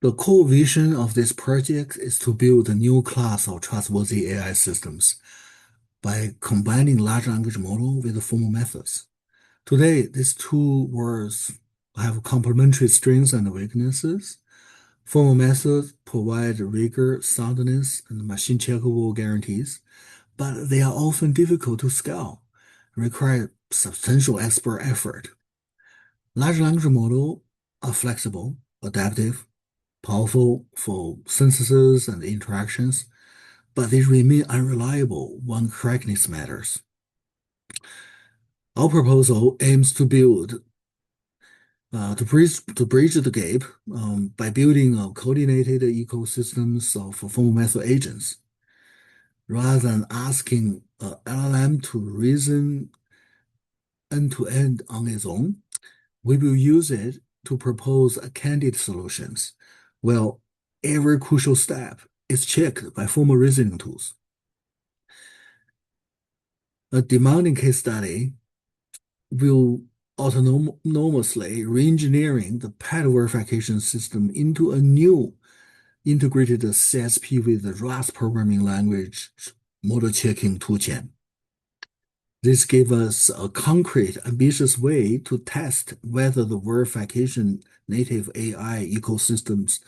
The core vision of this project is to build a new class of trustworthy AI systems by combining large language model with formal methods. Today, these two words have complementary strengths and weaknesses. Formal methods provide rigor, soundness, and machine checkable guarantees, but they are often difficult to scale, require substantial expert effort. Large language models are flexible, adaptive, powerful for synthesis and interactions, but they remain unreliable when correctness matters. Our proposal aims to build to bridge the gap by building a coordinated ecosystems of formal method agents. Rather than asking a LLM to reason end-to-end on its own, we will use it to propose candidate solutions. Well, every crucial step is checked by formal reasoning tools. A demanding case study will autonomously re-engineering the pad verification system into a new integrated CSP with the Rust programming language model checking toolchain. This gave us a concrete, ambitious way to test whether the verification native AI ecosystems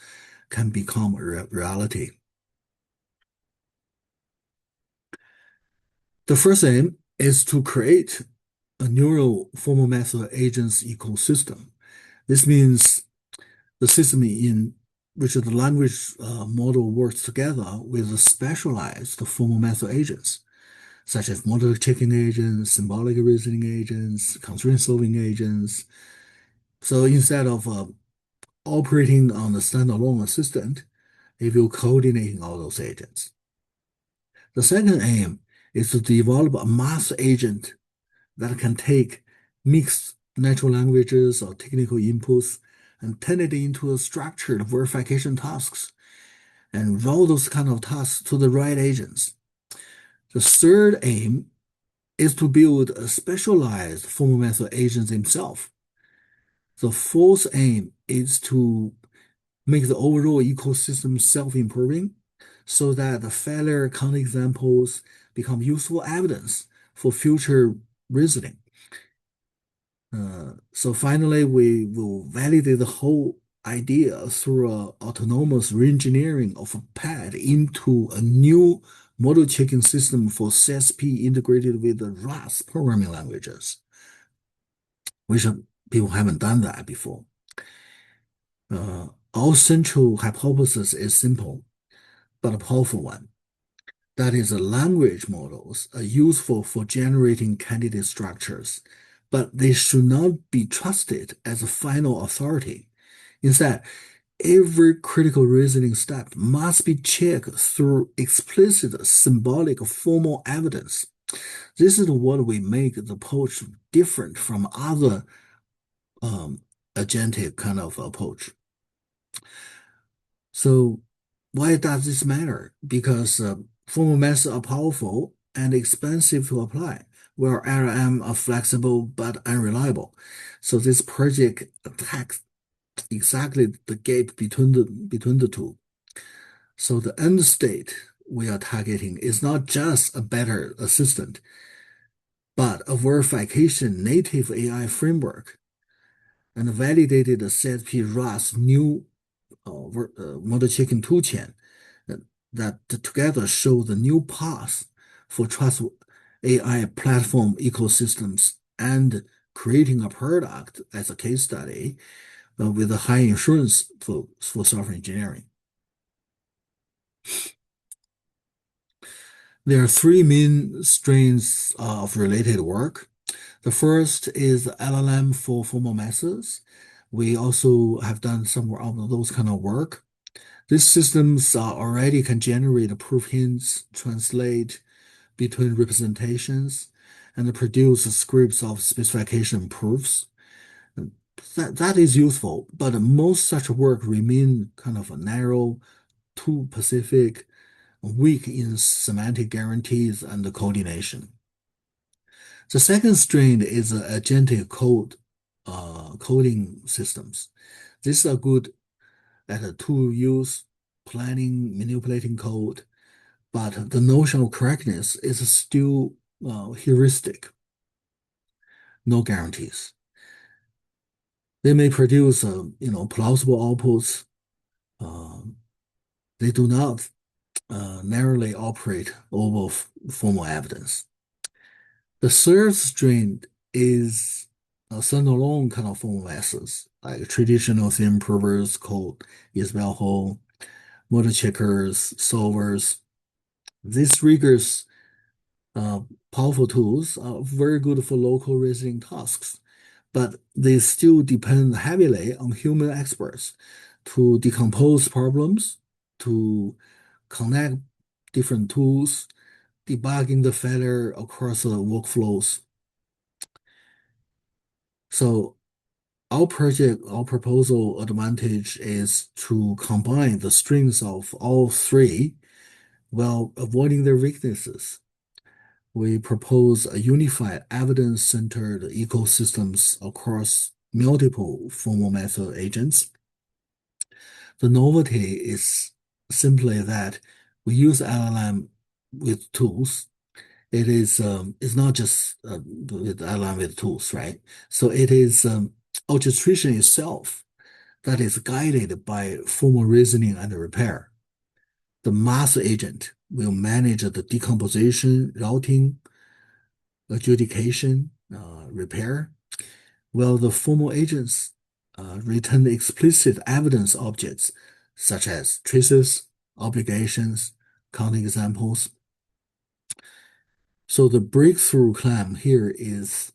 can become a reality. The first aim is to create a neural formal method agents ecosystem. This means the system in which the language model works together with specialized formal method agents, such as model checking agents, symbolic reasoning agents, constraint solving agents. So instead of operating on a standalone assistant, it will coordinate all those agents. The second aim is to develop a mass agent that can take mixed natural languages or technical inputs and turn it into a structured verification tasks and route those kind of tasks to the right agents. The third aim is to build a specialized formal method agent himself. The fourth aim is to make the overall ecosystem self-improving so that the failure counterexamples become useful evidence for future reasoning. So finally, we will validate the whole idea through an autonomous reengineering of a pad into a new model checking system for CSP integrated with the Rust programming languages, which people haven't done that before. Our central hypothesis is simple, but a powerful one. That is, language models are useful for generating candidate structures, but they should not be trusted as a final authority. Instead, every critical reasoning step must be checked through explicit symbolic formal evidence. This is what we make the approach different from other agentic kind of approach. So why does this matter? Because formal methods are powerful and expensive to apply, where LLM are flexible but unreliable. So this project attacks exactly the gap between the two. So the end state we are targeting is not just a better assistant, but a verification native AI framework and a validated CSP Rust new model checking toolchain that together show the new path for trust AI platform ecosystems and creating a product as a case study with a high insurance for software engineering. There are three main strains of related work. The first is LLM for formal methods. We also have done some of those kind of work. These systems already can generate proof hints, translate between representations, and produce scripts of specification proofs. That is useful, but most such work remain kind of narrow, too specific, weak in semantic guarantees and coordination. The second strain is agentic coding systems. These are good at a tool use, planning, manipulating code, but the notion of correctness is still heuristic, no guarantees. They may produce, plausible outputs. Um, they do not narrowly operate over formal evidence. The third strain is a standalone kind of formal methods, like traditional theme provers called Isabelle model checkers, solvers. These rigorous, uh, powerful tools are very good for local reasoning tasks, but they still depend heavily on human experts to decompose problems, to connect different tools, debugging the failure across the workflows. So our proposal advantage is to combine the strengths of all three while avoiding their weaknesses. We propose a unified evidence-centered ecosystems across multiple formal method agents. The novelty is simply that we use LLM with tools. It's not just with LLM with tools, right? So it is orchestration itself that is guided by formal reasoning and repair. The master agent will manage the decomposition, routing, adjudication, repair, while the formal agents return explicit evidence objects such as traces, obligations, counterexamples. So the breakthrough claim here is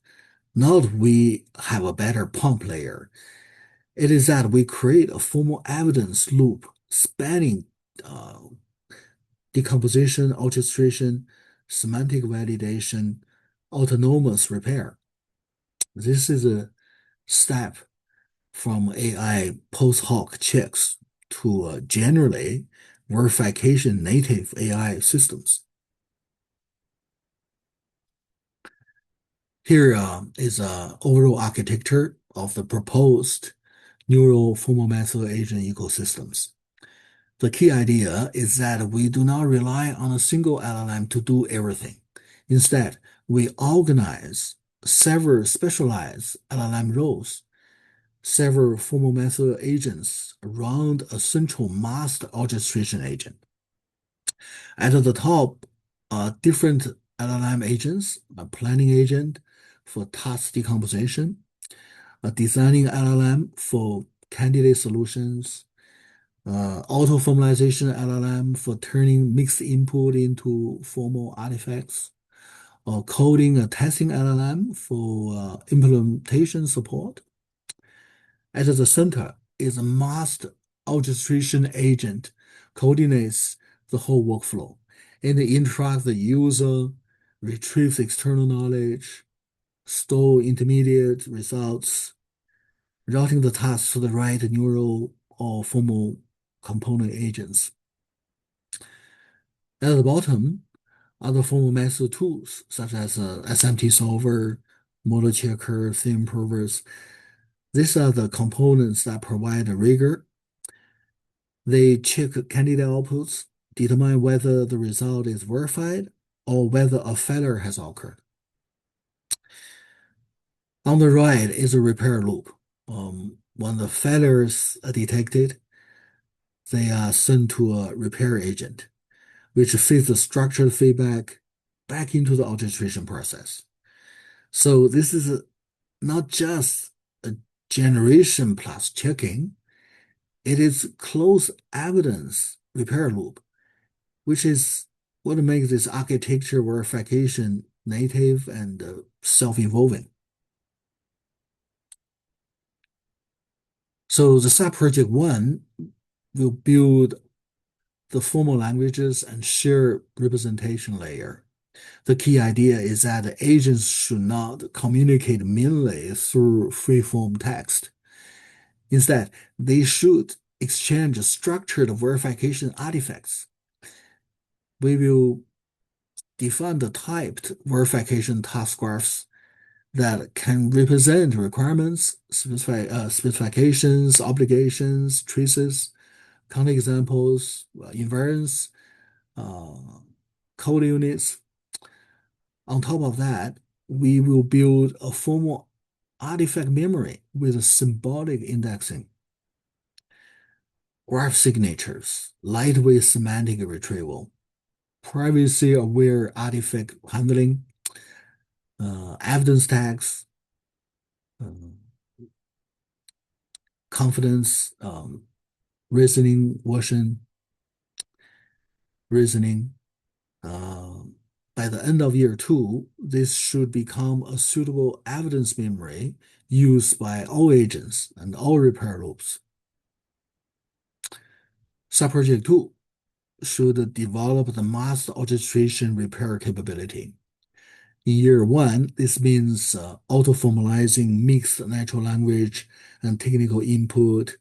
not we have a better pump layer. It is that we create a formal evidence loop spanning uh, decomposition, orchestration, semantic validation, autonomous repair. This is a step from AI post hoc checks to generally verification native AI systems. Here is an overall architecture of the proposed neural formal method agent ecosystems. The key idea is that we do not rely on a single LLM to do everything. Instead, we organize several specialized LLM roles, several formal method agents around a central master orchestration agent. At the top are different LLM agents, a planning agent for task decomposition, a designing LLM for candidate solutions, auto-formalization LLM for turning mixed input into formal artifacts, or coding a testing LLM for implementation support. At the center is a master orchestration agent coordinates the whole workflow and interacts the user, retrieves external knowledge, store intermediate results, routing the task to the right neural or formal component agents. At the bottom, other formal method tools such as SMT solver, model checker, theme provers. These are the components that provide the rigor. They check candidate outputs, determine whether the result is verified or whether a failure has occurred. On the right is a repair loop. When the failures are detected, they are sent to a repair agent, which feeds the structured feedback back into the orchestration process. So this is not just a generation plus checking, it is close evidence repair loop, which is what makes this architecture verification native and self-evolving. So the sub-project one will build the formal languages and share representation layer. The key idea is that the agents should not communicate mainly through free-form text. Instead, they should exchange structured verification artifacts. We will define the typed verification task graphs that can represent requirements, specifications, obligations, traces, counterexamples, invariance, code units. On top of that, we will build a formal artifact memory with symbolic indexing, graph signatures, lightweight semantic retrieval, privacy-aware artifact handling, evidence tags, uh, confidence, reasoning, version, reasoning. Uh, by the end of year two, this should become a suitable evidence memory used by all agents and all repair loops. Subproject 2 should develop the mass orchestration repair capability. In year one, this means auto-formalizing mixed natural language and technical input,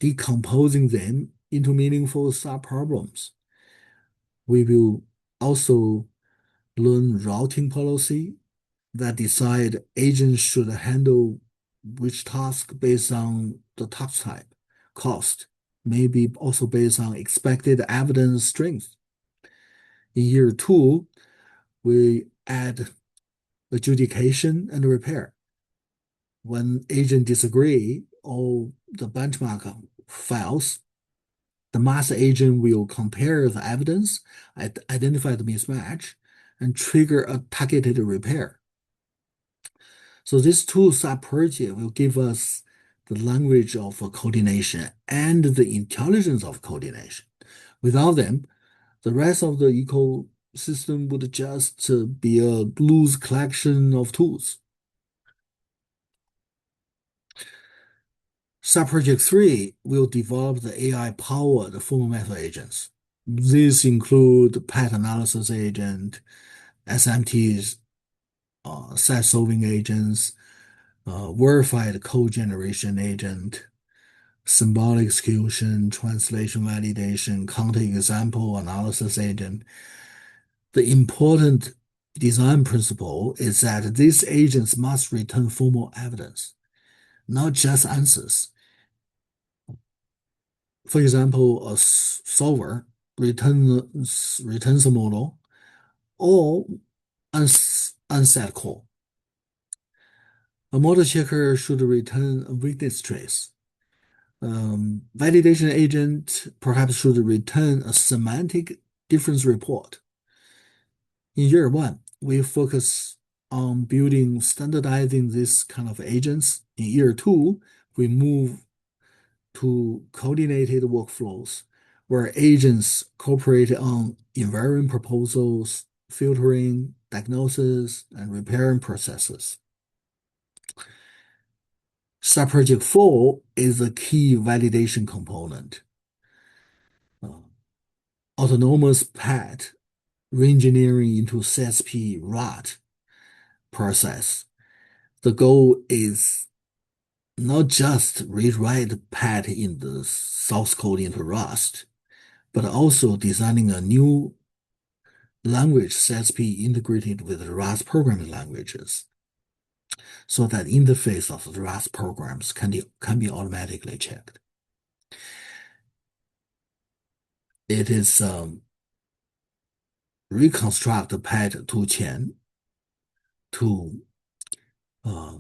decomposing them into meaningful subproblems. We will also learn routing policy that decide agents should handle which task based on the task type, cost, maybe also based on expected evidence strength. In year two, we add adjudication and repair. When agent disagree or the benchmark fails, the master agent will compare the evidence, identify the mismatch, and trigger a targeted repair. So these two sub-projects will give us the language of coordination and the intelligence of coordination. Without them, the rest of the ecosystem would just be a loose collection of tools. Subproject 3 will develop the AI-powered formal method agents. These include path analysis agent, SMTs, set-solving agents, verified code generation agent, symbolic execution, translation validation, counter-example analysis agent. The important design principle is that these agents must return formal evidence, not just answers. For example, a solver returns a model or unset call. A model checker should return a weakness trace. Validation agent perhaps should return a semantic difference report. In year one, we focus on building standardizing this kind of agents. In year two, we move to coordinated workflows where agents cooperate on invariant proposals, filtering, diagnosis, and repairing processes. Subproject 4 is a key validation component. Autonomous path reengineering into CSP ROT process. The goal is not just rewrite the path in the source code into Rust, but also designing a new language CSP integrated with the Rust programming languages, so that interface of the Rust programs can be automatically checked. It is reconstruct the path toolchain to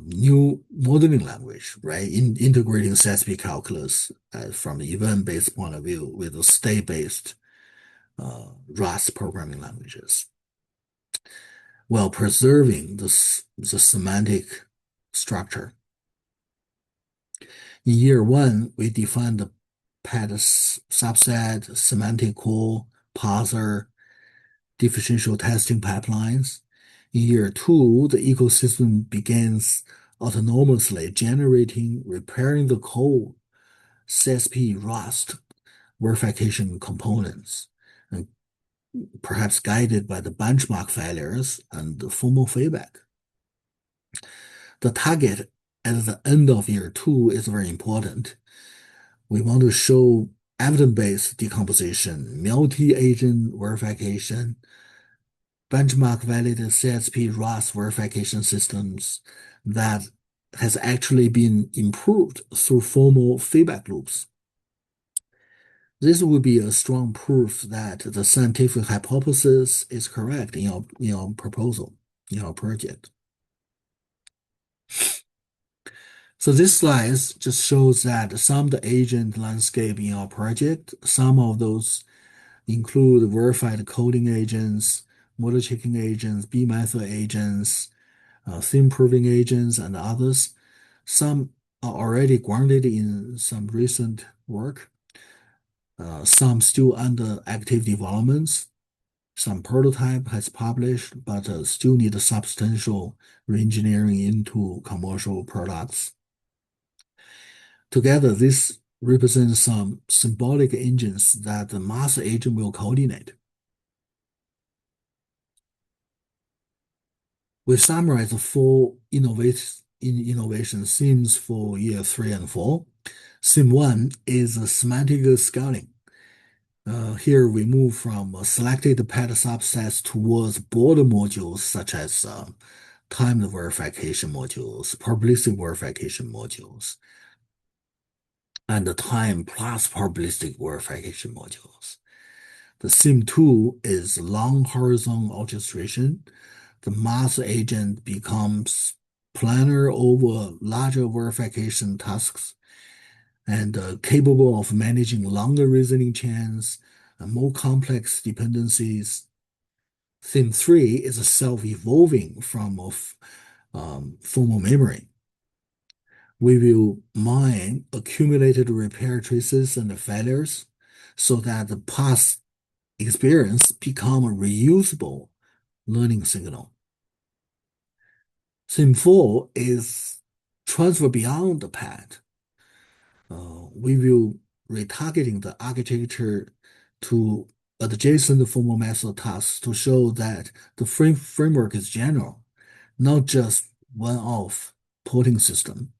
new modeling language, right? Integrating CSP calculus from the event-based point of view with the state-based Rust programming languages, while preserving the semantic structure. In year one, we defined the path subset, semantic core, parser, differential testing pipelines. In year two, the ecosystem begins autonomously generating, repairing the code, CSP Rust verification components, and perhaps guided by the benchmark failures and the formal feedback. The target at the end of year two is very important. We want to show evidence-based decomposition, multi-agent verification, benchmark-validated CSP Rust verification systems that has actually been improved through formal feedback loops. This would be a strong proof that the scientific hypothesis is correct in your proposal, in your project. So this slide just shows that some of the agent landscape in our project, some of those include verified coding agents, model checking agents, B method agents, theme proving agents, and others. Some are already grounded in some recent work, some still under active developments. Some prototype has published, but still need substantial reengineering into commercial products. Together, this represents some symbolic engines that the master agent will coordinate. We summarize the four innovation themes for year 3 and 4. Theme 1 is semantic scaling. Here we move from selected pad subsets towards broader modules such as timed verification modules, probabilistic verification modules, and the time plus probabilistic verification modules. The theme 2 is long horizon orchestration. The master agent becomes planner over larger verification tasks and capable of managing longer reasoning chains and more complex dependencies. Theme 3 is a self-evolving form of formal memory. We will mine accumulated repair traces and failures so that the past experience become a reusable learning signal. Theme 4 is transfer beyond the pad. We will retargeting the architecture to adjacent formal method tasks to show that the framework is general, not just one-off porting system.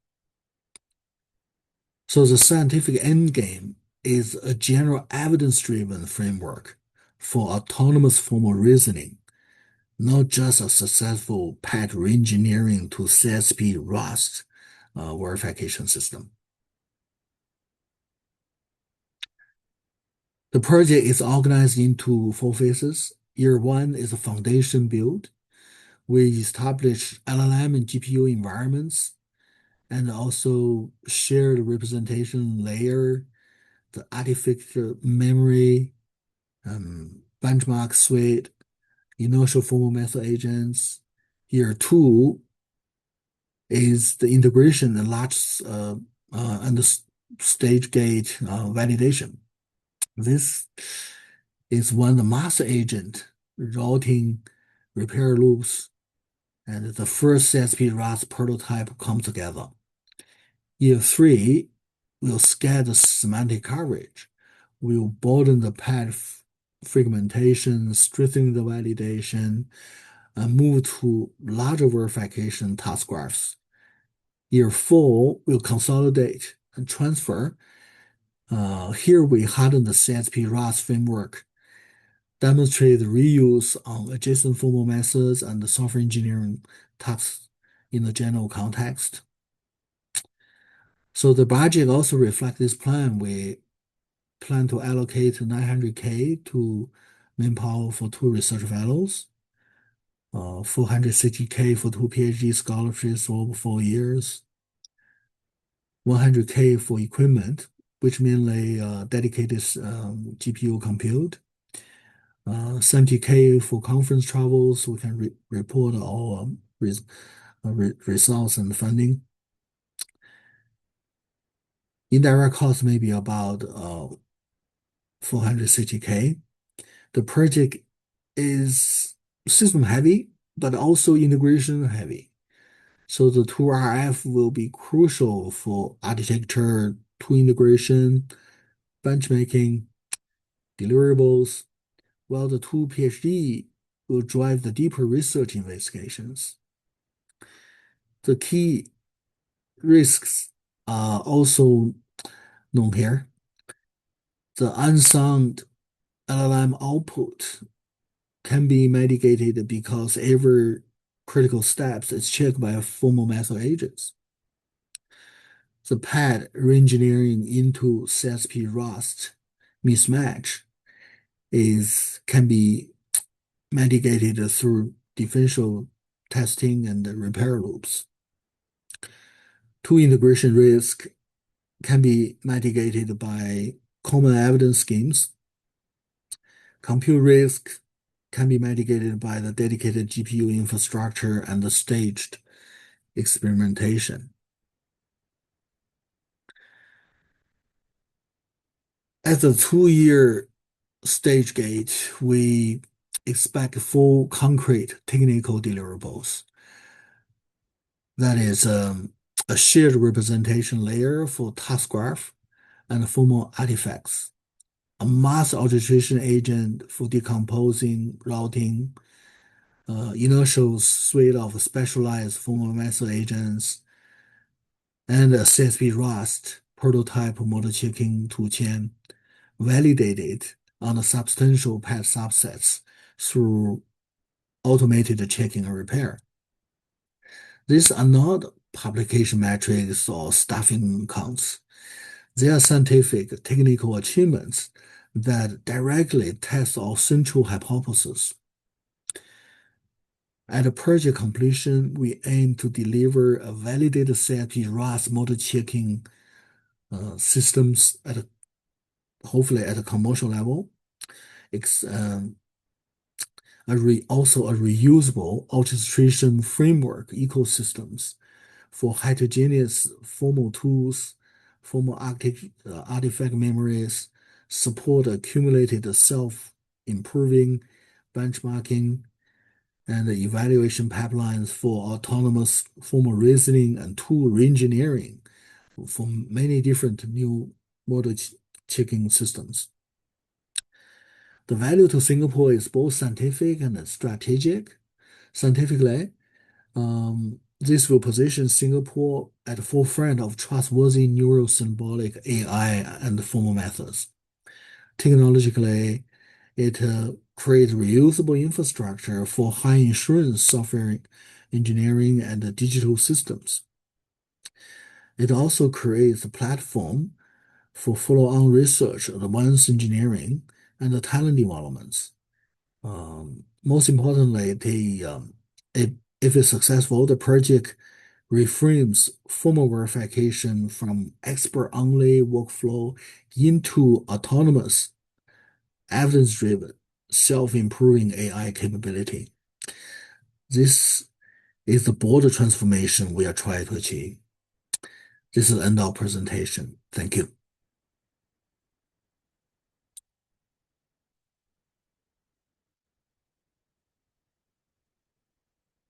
So the scientific endgame is a general evidence-driven framework for autonomous formal reasoning, not just a successful pad reengineering to CSP Rust verification system. The project is organized into 4 phases. Year 1 is a foundation build. We establish LLM and GPU environments and also shared representation layer, the artifact memory, benchmark suite, inertial formal method agents. Year 2 is the integration and and the stage gate validation. This is when the master agent routing repair loops and the first CSP Rust prototype come together. Year 3 will scale the semantic coverage. We'll broaden the pad fragmentation, strengthen the validation, and move to larger verification task graphs. Year 4 will consolidate and transfer. Here we harden the CSP Rust framework, demonstrate the reuse on adjacent formal methods and the software engineering tasks in the general context. So the budget also reflects this plan. We plan to allocate 900K to manpower for 2 research fellows, 460K for 2 PhD scholarships over 4 years, 100K for equipment, which mainly dedicated GPU compute, 70K for conference travels, so we can report our results and funding. Indirect costs may be about 460K. The project is system heavy, but also integration heavy. So the 2RF will be crucial for architecture, tool integration, benchmarking, deliverables, while the 2 PhD will drive the deeper research investigations. The key risks are also known here. The unsound LLM output can be mitigated because every critical steps is checked by formal method agents. The pad reengineering into CSP Rust mismatch can be mitigated through differential testing and repair loops. Tool integration risk can be mitigated by common evidence schemes. Compute risk can be mitigated by the dedicated GPU infrastructure and the staged experimentation. At the 2-year stage gate, we expect full concrete technical deliverables. That is a shared representation layer for task graph and formal artifacts, a mass orchestration agent for decomposing, routing, inertial suite of specialized formal method agents, and a CSP Rust prototype model checking toolchain validated on the substantial path subsets through automated checking and repair. These are not publication metrics or staffing counts. They are scientific technical achievements that directly test our central hypothesis. At project completion, we aim to deliver a validated CIP RAS model checking systems hopefully at a commercial level. Also a reusable orchestration framework ecosystems for heterogeneous formal tools, formal artifact memories, support accumulated self-improving benchmarking, and evaluation pipelines for autonomous formal reasoning and tool reengineering for many different new model checking systems. The value to Singapore is both scientific and strategic. Scientifically, this will position Singapore at the forefront of trustworthy neuro-symbolic AI and formal methods. Technologically, it creates reusable infrastructure for high insurance software engineering and digital systems. It also creates a platform for follow-on research, advanced engineering, and talent developments. Most importantly, if it's successful, the project reframes formal verification from expert-only workflow into autonomous, evidence-driven, self-improving AI capability. This is the broader transformation we are trying to achieve. This is the end of our presentation. Thank you.